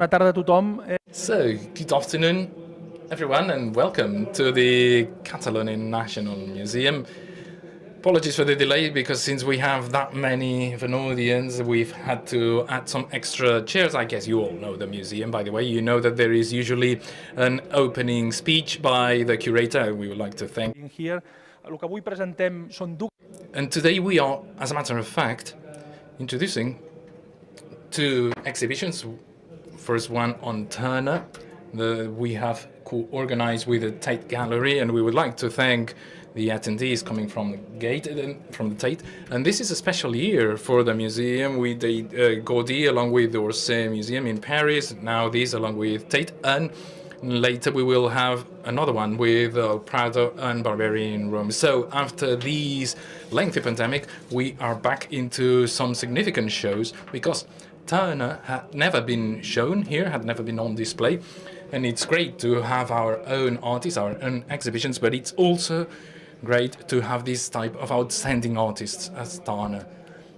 Bona tarda a tothom. So, good afternoon, everyone, and welcome to the Catalonian National Museum. Apologies for the delay, because since we have that many of an audience, we've had to add some extra chairs. I guess you all know the museum, by the way. You know that there is usually an opening speech by the curator. We would like to thank. Here. El que avui presentem són And today we are, as a matter of fact, introducing two exhibitions. First one on Turner, we have co-organized with the Tate Gallery, and we would like to thank the attendees coming from the Tate. And this is a special year for the museum. We did Gaudí along with the Orsay Museum in Paris, now this along with Tate, and later we will have another one with Prado and Barbieri in Rome. So after these lengthy pandemic, we are back into some significant shows, because Turner had never been shown here, had never been on display, and it's great to have our own artists, our own exhibitions, but it's also great to have this type of outstanding artists as Turner.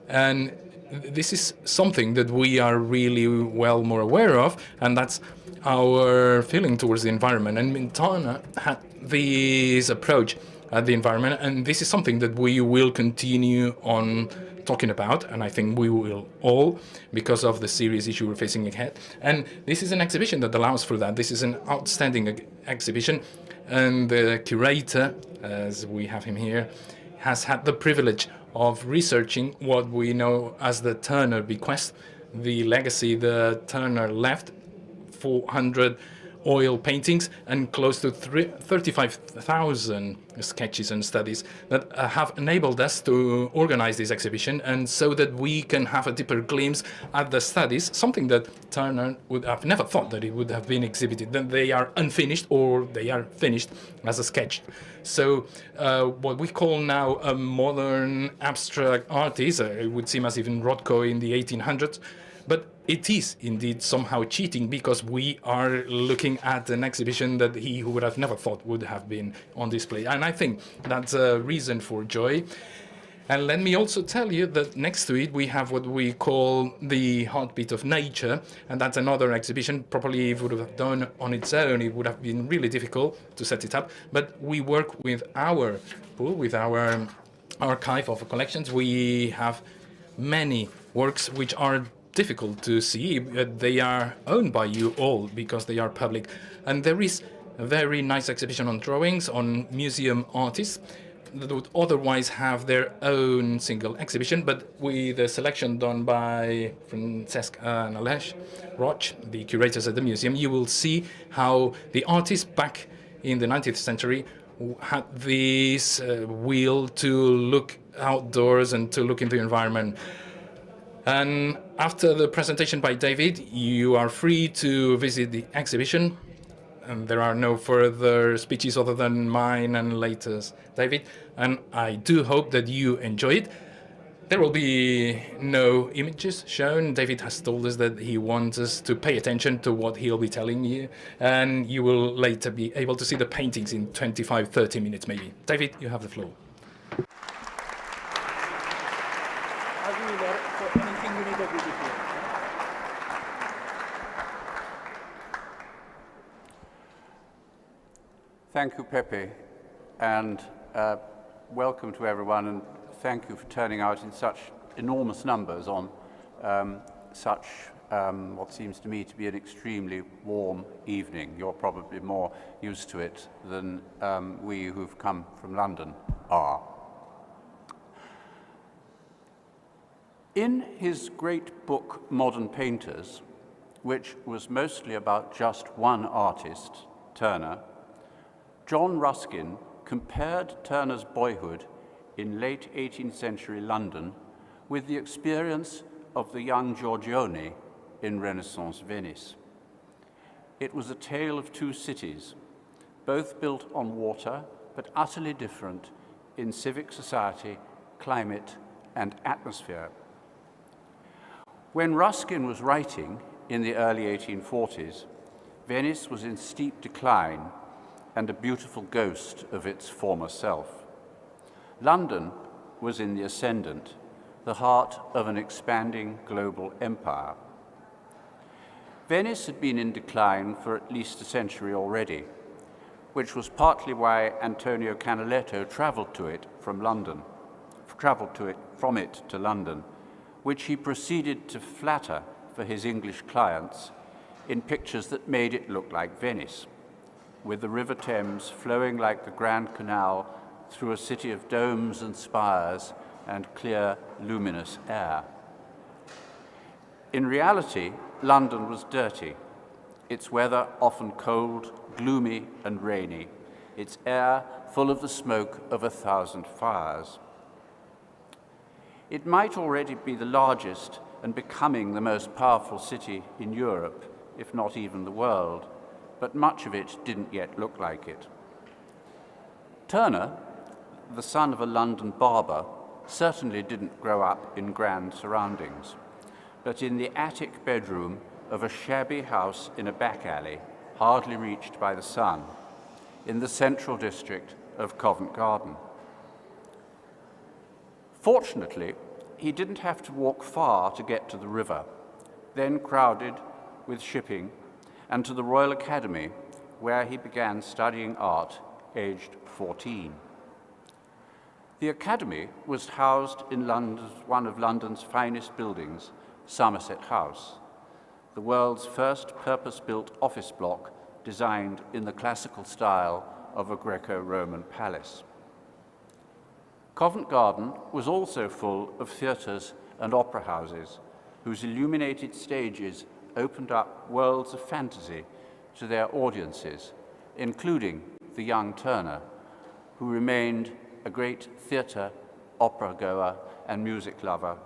And this is something that we are really well more aware of, and that's our feeling towards the environment. And Turner had this approach at the environment, and this is something that we will continue on talking about, and I think we will all, because of the serious issue we're facing ahead. And this is an exhibition that allows for that. This is an outstanding exhibition, and the curator, as we have him here, has had the privilege of researching what we know as the Turner bequest, the legacy the Turner left, 400 oil paintings and close to 35,000 sketches and studies that have enabled us to organize this exhibition, and so that we can have a deeper glimpse at the studies, something that Turner would have never thought that it would have been exhibited, that they are unfinished or they are finished as a sketch. So what we call now a modern abstract artist, it would seem as even Rothko in the 1800s, but it is indeed somehow cheating, because we are looking at an exhibition that he would have never thought would have been on display. And I think that's a reason for joy. And let me also tell you that next to it we have what we call the Heartbeat of Nature, and that's another exhibition. Probably if it would have done on its own, it would have been really difficult to set it up. But we work with our pool, with our archive of collections. We have many works which are difficult to see, but they are owned by you all because they are public. And there is a very nice exhibition on drawings, on museum artists that would otherwise have their own single exhibition, but with a selection done by Francesc and Aleix Roig, the curators at the museum, you will see how the artists back in the 19th century had this will to look outdoors and to look into the environment. And after the presentation by David, you are free to visit the exhibition. And there are no further speeches other than mine and latest David. And I do hope that you enjoy it. There will be no images shown. David has told us that he wants us to pay attention to what he'll be telling you. And you will later be able to see the paintings in 25, 30 minutes maybe. David, you have the floor. Thank you, Pepe, and welcome to everyone, and thank you for turning out in such enormous numbers on such what seems to me to be an extremely warm evening. You're probably more used to it than we who've come from London are. In his great book, Modern Painters, which was mostly about just one artist, Turner, John Ruskin compared Turner's boyhood in late 18th century London with the experience of the young Giorgione in Renaissance Venice. It was a tale of two cities, both built on water, but utterly different in civic society, climate, and atmosphere. When Ruskin was writing in the early 1840s, Venice was in steep decline and a beautiful ghost of its former self. London was in the ascendant, the heart of an expanding global empire. Venice had been in decline for at least a century already, which was partly why Antonio Canaletto traveled from it to London, which he proceeded to flatter for his English clients in pictures that made it look like Venice, with the River Thames flowing like the Grand Canal through a city of domes and spires and clear, luminous air. In reality, London was dirty, its weather often cold, gloomy, and rainy, its air full of the smoke of 1,000 fires. It might already be the largest and becoming the most powerful city in Europe, if not even the world, but much of it didn't yet look like it. Turner, the son of a London barber, certainly didn't grow up in grand surroundings, but in the attic bedroom of a shabby house in a back alley, hardly reached by the sun, in the central district of Covent Garden. Fortunately, he didn't have to walk far to get to the river, then crowded with shipping, and to the Royal Academy, where he began studying art, aged 14. The Academy was housed in one of London's finest buildings, Somerset House, the world's first purpose-built office block designed in the classical style of a Greco-Roman palace. Covent Garden was also full of theatres and opera houses, whose illuminated stages opened up worlds of fantasy to their audiences, including the young Turner, who remained a great theatre, opera goer, and music lover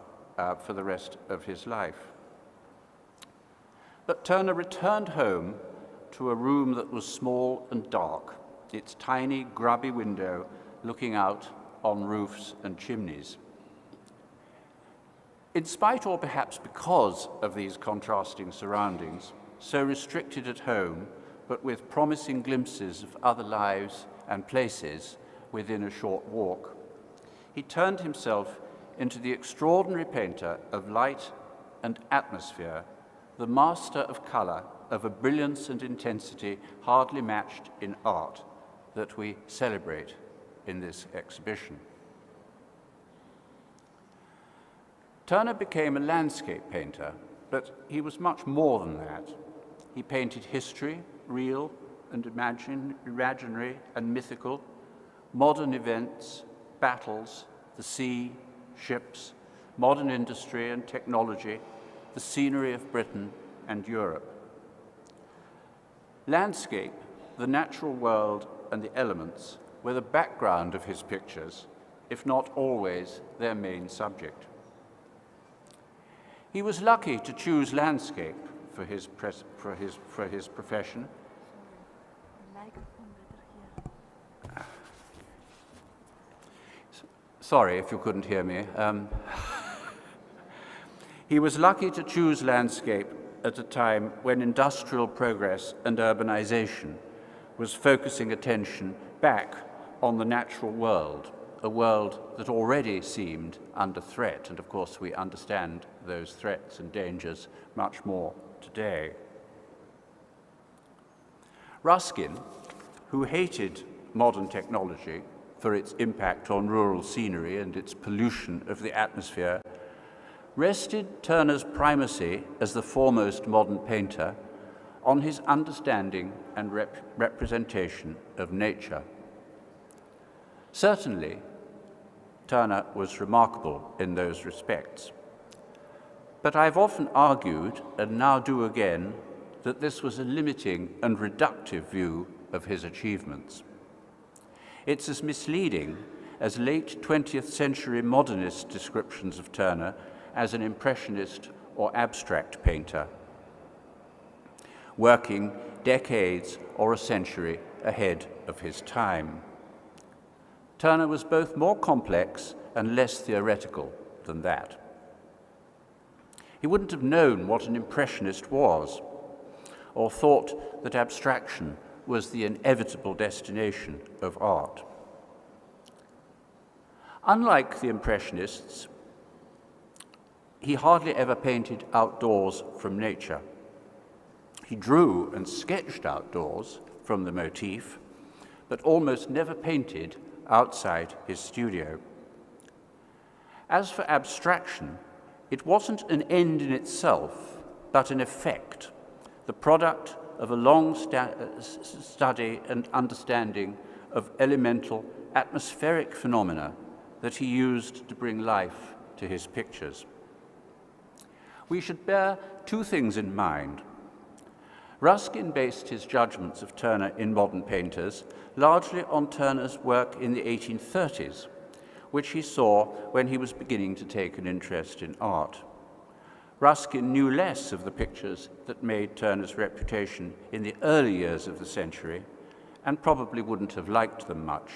for the rest of his life. But Turner returned home to a room that was small and dark, its tiny, grubby window looking out on roofs and chimneys. In spite, or perhaps because of these contrasting surroundings, so restricted at home, but with promising glimpses of other lives and places within a short walk, he turned himself into the extraordinary painter of light and atmosphere, the master of color, of a brilliance and intensity hardly matched in art that we celebrate in this exhibition. Turner became a landscape painter, but he was much more than that. He painted history, real and imaginary and mythical, modern events, battles, the sea, ships, modern industry and technology, the scenery of Britain and Europe. Landscape, the natural world, and the elements were the background of his pictures, if not always their main subject. He was lucky to choose landscape for his profession. Sorry if you couldn't hear me. He was lucky to choose landscape at a time when industrial progress and urbanization was focusing attention back on the natural world, a world that already seemed under threat, and of course we understand those threats and dangers much more today. Ruskin, who hated modern technology for its impact on rural scenery and its pollution of the atmosphere, rested Turner's primacy as the foremost modern painter on his understanding and representation of nature. Certainly, Turner was remarkable in those respects. But I've often argued, and now do again, that this was a limiting and reductive view of his achievements. It's as misleading as late 20th century modernist descriptions of Turner as an impressionist or abstract painter, working decades or a century ahead of his time. Turner was both more complex and less theoretical than that. He wouldn't have known what an impressionist was, or thought that abstraction was the inevitable destination of art. Unlike the Impressionists, he hardly ever painted outdoors from nature. He drew and sketched outdoors from the motif, but almost never painted outside his studio. As for abstraction, it wasn't an end in itself, but an effect, the product of a long study and understanding of elemental atmospheric phenomena that he used to bring life to his pictures. We should bear two things in mind. Ruskin based his judgments of Turner in Modern Painters largely on Turner's work in the 1830s, which he saw when he was beginning to take an interest in art. Ruskin knew less of the pictures that made Turner's reputation in the early years of the century, and probably wouldn't have liked them much.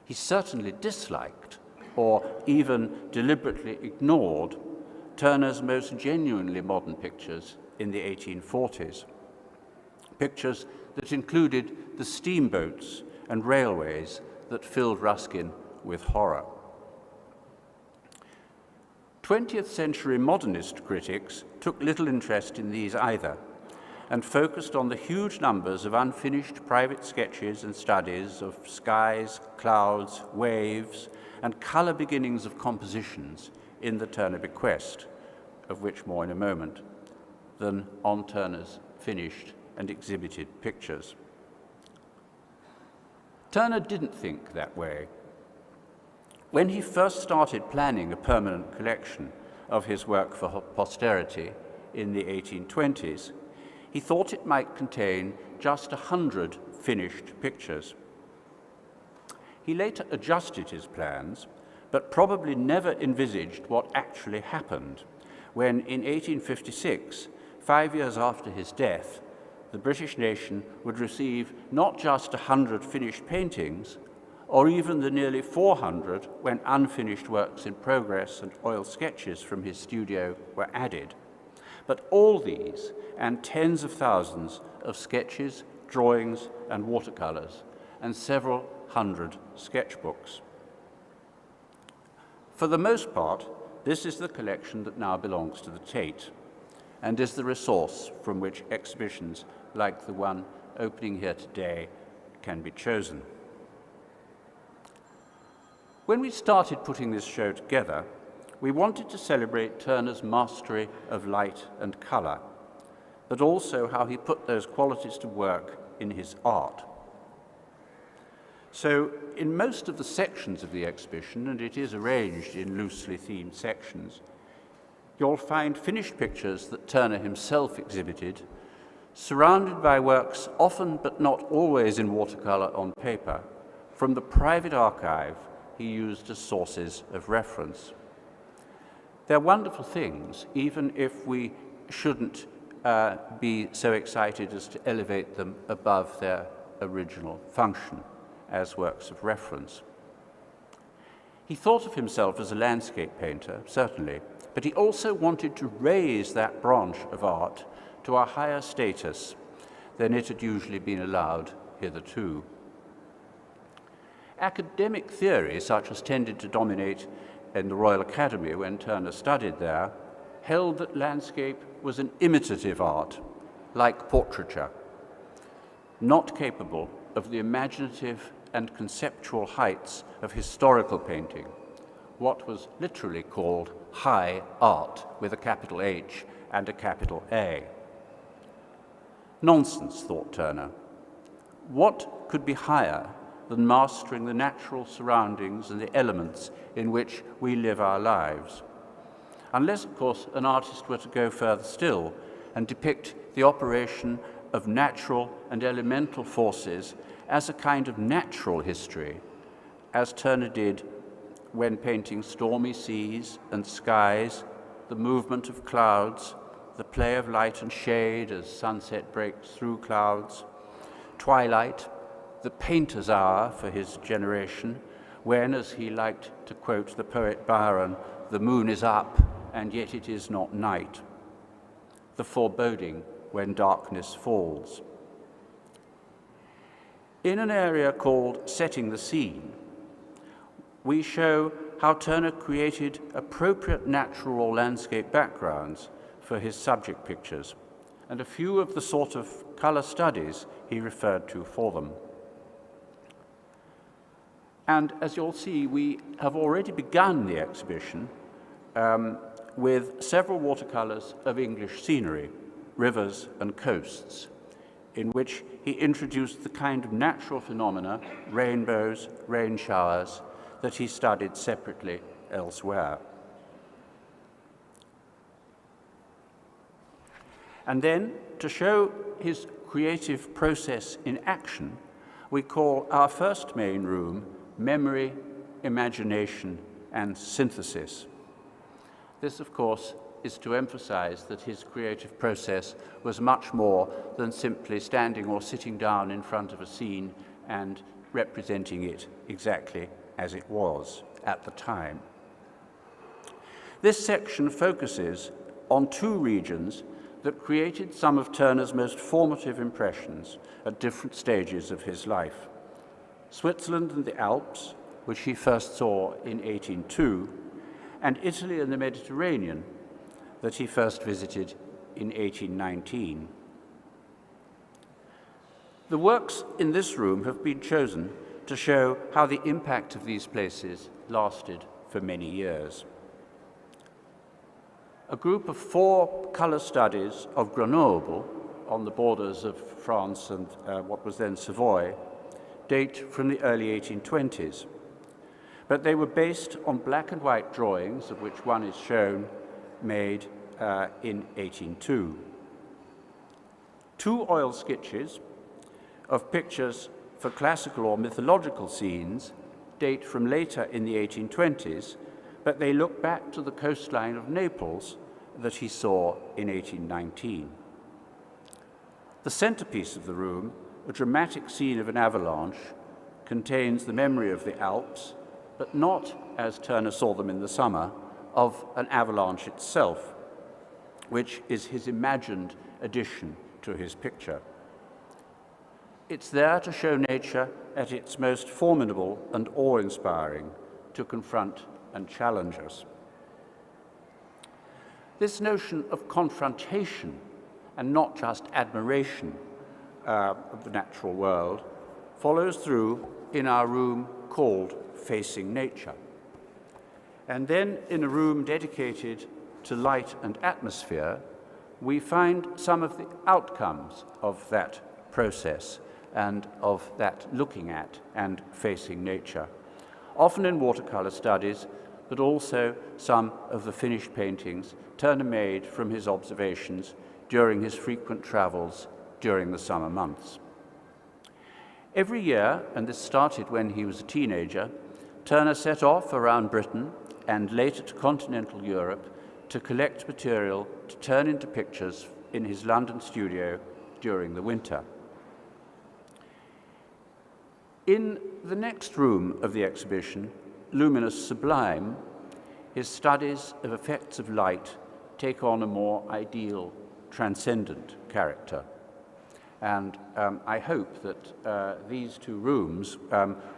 He certainly disliked, or even deliberately ignored, Turner's most genuinely modern pictures in the 1840s. Pictures that included the steamboats and railways that filled Ruskin with horror. 20th century modernist critics took little interest in these either, and focused on the huge numbers of unfinished private sketches and studies of skies, clouds, waves, and color beginnings of compositions in the Turner bequest, of which more in a moment, than on Turner's finished and exhibited pictures. Turner didn't think that way. When he first started planning a permanent collection of his work for posterity in the 1820s, he thought it might contain just 100 finished pictures. He later adjusted his plans, but probably never envisaged what actually happened when, in 1856, 5 years after his death, the British nation would receive not just 100 finished paintings, or even the nearly 400 when unfinished works in progress and oil sketches from his studio were added, but all these and tens of thousands of sketches, drawings, and watercolors, and several hundred sketchbooks. For the most part, this is the collection that now belongs to the Tate, and is the resource from which exhibitions like the one opening here today can be chosen. When we started putting this show together, we wanted to celebrate Turner's mastery of light and color, but also how he put those qualities to work in his art. So, in most of the sections of the exhibition, and it is arranged in loosely themed sections, you'll find finished pictures that Turner himself exhibited, surrounded by works often but not always in watercolor on paper, from the private archive he used as sources of reference. They're wonderful things, even if we shouldn't be so excited as to elevate them above their original function as works of reference. He thought of himself as a landscape painter, certainly, but he also wanted to raise that branch of art to a higher status than it had usually been allowed hitherto. Academic theory, such as tended to dominate in the Royal Academy when Turner studied there, held that landscape was an imitative art, like portraiture, not capable of the imaginative and conceptual heights of historical painting, what was literally called high art, with a capital H and a capital A. Nonsense, thought Turner. What could be higher than mastering the natural surroundings and the elements in which we live our lives? Unless, of course, an artist were to go further still and depict the operation of natural and elemental forces as a kind of natural history, as Turner did when painting stormy seas and skies, the movement of clouds, the play of light and shade as sunset breaks through clouds, twilight, the painter's hour for his generation, when, as he liked to quote the poet Byron, the moon is up and yet it is not night, the foreboding when darkness falls. In an area called Setting the Scene, we show how Turner created appropriate natural or landscape backgrounds for his subject pictures, and a few of the sort of colour studies he referred to for them. And as you'll see, we have already begun the exhibition with several watercolours of English scenery, rivers and coasts, in which he introduced the kind of natural phenomena, rainbows, rain showers, that he studied separately elsewhere. And then, to show his creative process in action, we call our first main room Memory, Imagination, and Synthesis. This, of course, is to emphasize that his creative process was much more than simply standing or sitting down in front of a scene and representing it exactly as it was at the time. This section focuses on two regions that created some of Turner's most formative impressions at different stages of his life: Switzerland and the Alps, which he first saw in 1802, and Italy and the Mediterranean, that he first visited in 1819. The works in this room have been chosen to show how the impact of these places lasted for many years. A group of 4 colour studies of Grenoble, on the borders of France and what was then Savoy, date from the early 1820s. But they were based on black and white drawings, of which one is shown, made in 1802. 2 oil sketches of pictures for classical or mythological scenes date from later in the 1820s, but they look back to the coastline of Naples that he saw in 1819. The centerpiece of the room, a dramatic scene of an avalanche, contains the memory of the Alps, but not, as Turner saw them in the summer, of an avalanche itself, which is his imagined addition to his picture. It's there to show nature at its most formidable and awe-inspiring, to confront and challenge us. This notion of confrontation and not just admiration of the natural world follows through in our room called Facing Nature. And then in a room dedicated to light and atmosphere, we find some of the outcomes of that process and of that looking at and facing nature, often in watercolor studies, but also some of the finished paintings Turner made from his observations during his frequent travels during the summer months. Every year, and this started when he was a teenager, Turner set off around Britain and later to continental Europe to collect material to turn into pictures in his London studio during the winter. In the next room of the exhibition, Luminous Sublime, his studies of effects of light take on a more ideal, transcendent character. And I hope that these 2 rooms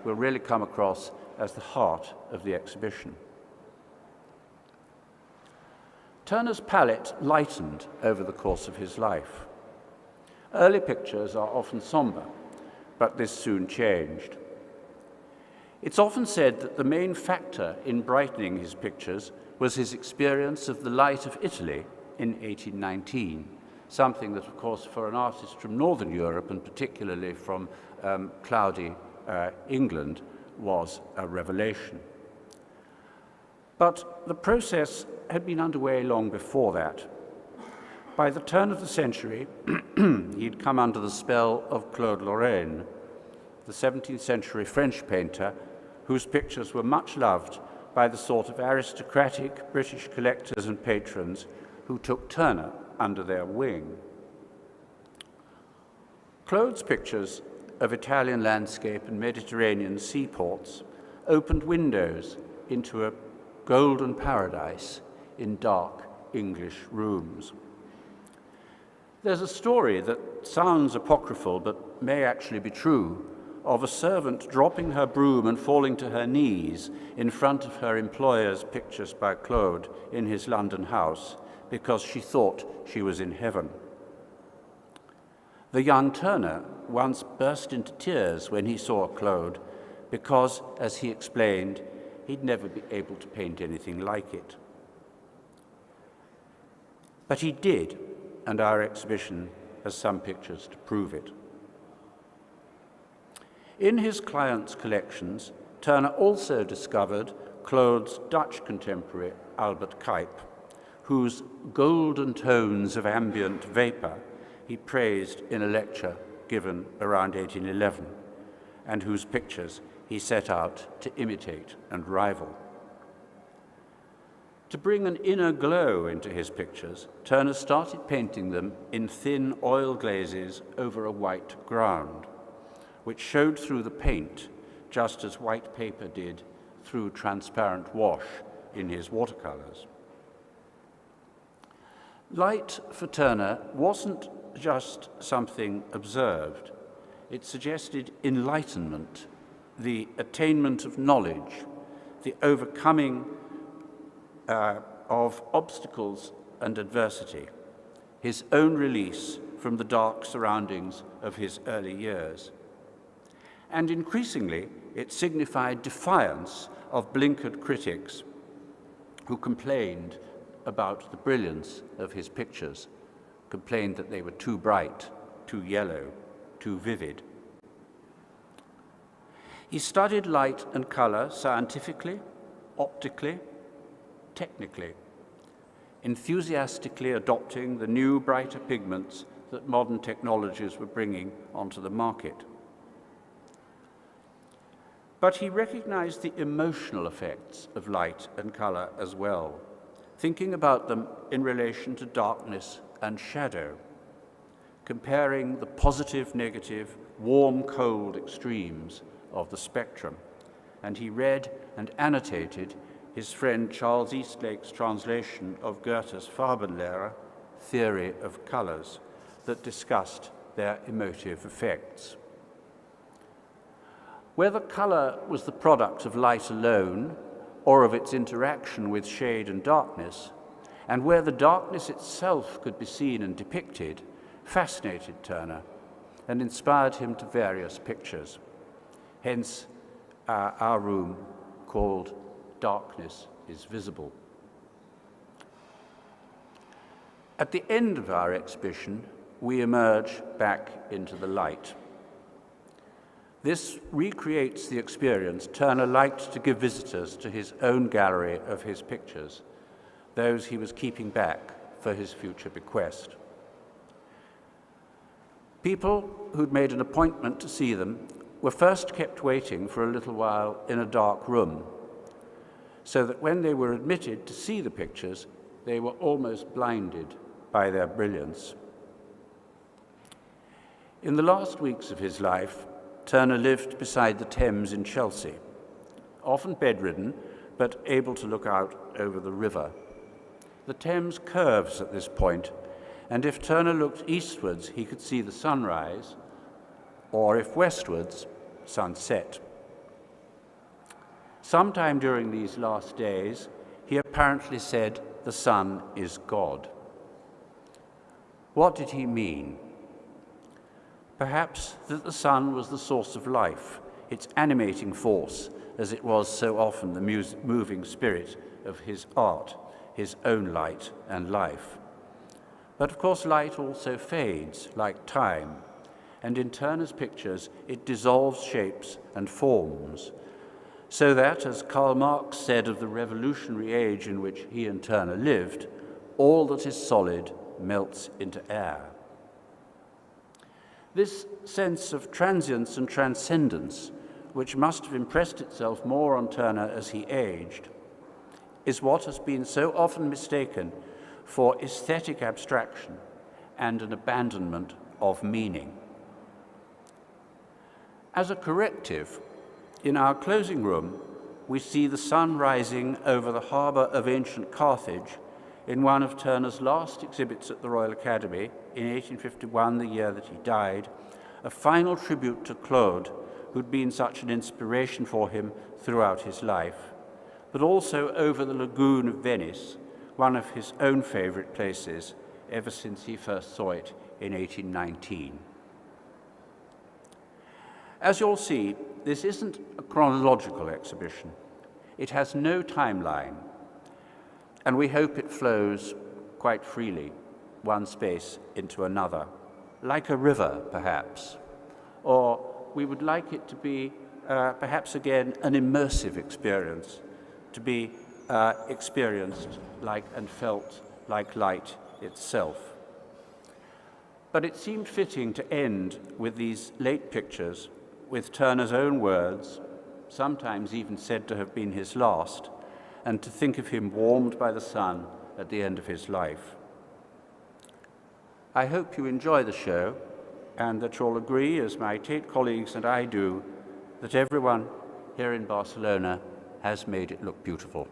will really come across as the heart of the exhibition. Turner's palette lightened over the course of his life. Early pictures are often somber, but this soon changed. It's often said that the main factor in brightening his pictures was his experience of the light of Italy in 1819, something that, of course, for an artist from Northern Europe, and particularly from cloudy England, was a revelation. But the process had been underway long before that. By the turn of the century, he'd come under the spell of Claude Lorraine, the 17th century French painter whose pictures were much loved by the sort of aristocratic British collectors and patrons who took Turner under their wing. Claude's pictures of Italian landscape and Mediterranean seaports opened windows into a golden paradise in dark English rooms. There's a story that sounds apocryphal but may actually be true, of a servant dropping her broom and falling to her knees in front of her employer's pictures by Claude in his London house because she thought she was in heaven. The young Turner once burst into tears when he saw Claude because, as he explained, he'd never be able to paint anything like it. But he did, and our exhibition has some pictures to prove it. In his clients' collections, Turner also discovered Claude's Dutch contemporary, Albert Cuyp, whose golden tones of ambient vapor he praised in a lecture given around 1811, and whose pictures he set out to imitate and rival. To bring an inner glow into his pictures, Turner started painting them in thin oil glazes over a white ground, which showed through the paint just as white paper did through transparent wash in his watercolors. Light for Turner wasn't just something observed. It suggested enlightenment, the attainment of knowledge, the overcoming of obstacles and adversity, his own release from the dark surroundings of his early years. And increasingly, it signified defiance of blinkered critics who complained about the brilliance of his pictures, complained that they were too bright, too yellow, too vivid. He studied light and color scientifically, optically, technically, enthusiastically adopting the new, brighter pigments that modern technologies were bringing onto the market. But he recognized the emotional effects of light and color as well, thinking about them in relation to darkness and shadow, comparing the positive, negative, warm, cold extremes of the spectrum. And he read and annotated his friend Charles Eastlake's translation of Goethe's Farbenlehre, Theory of Colors, that discussed their emotive effects. Whether color was the product of light alone or of its interaction with shade and darkness, and where the darkness itself could be seen and depicted, fascinated Turner and inspired him to various pictures. Hence, our room called Darkness is Visible. At the end of our exhibition, we emerge back into the light. This recreates the experience Turner liked to give visitors to his own gallery of his pictures, those he was keeping back for his future bequest. People who'd made an appointment to see them were first kept waiting for a little while in a dark room, so that when they were admitted to see the pictures, they were almost blinded by their brilliance. In the last weeks of his life, Turner lived beside the Thames in Chelsea, often bedridden, but able to look out over the river. The Thames curves at this point, and if Turner looked eastwards, he could see the sunrise, or if westwards, sunset. Sometime during these last days, he apparently said, "The sun is God." What did he mean? Perhaps that the sun was the source of life, its animating force, as it was so often the moving spirit of his art, his own light and life. But of course, light also fades, like time, and in Turner's pictures, it dissolves shapes and forms, so that, as Karl Marx said of the revolutionary age in which he and Turner lived, all that is solid melts into air. This sense of transience and transcendence, which must have impressed itself more on Turner as he aged, is what has been so often mistaken for aesthetic abstraction and an abandonment of meaning. As a corrective, in our closing room, we see the sun rising over the harbor of ancient Carthage in one of Turner's last exhibits at the Royal Academy in 1851, the year that he died, a final tribute to Claude, who'd been such an inspiration for him throughout his life, but also over the lagoon of Venice, one of his own favorite places ever since he first saw it in 1819. As you'll see, this isn't a chronological exhibition. It has no timeline, and we hope it flows quite freely, one space into another, like a river, perhaps. Or we would like it to be, perhaps again, an immersive experience, to be experienced like and felt like light itself. But it seemed fitting to end with these late pictures, with Turner's own words, sometimes even said to have been his last, and to think of him warmed by the sun at the end of his life. I hope you enjoy the show, and that you'll agree, as my Tate colleagues and I do, that everyone here in Barcelona has made it look beautiful.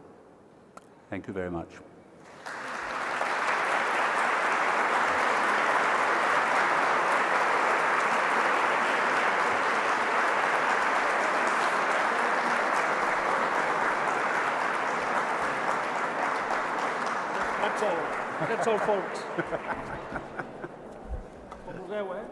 Thank you very much. That's all. That's all, folks. Com vulgueu, eh?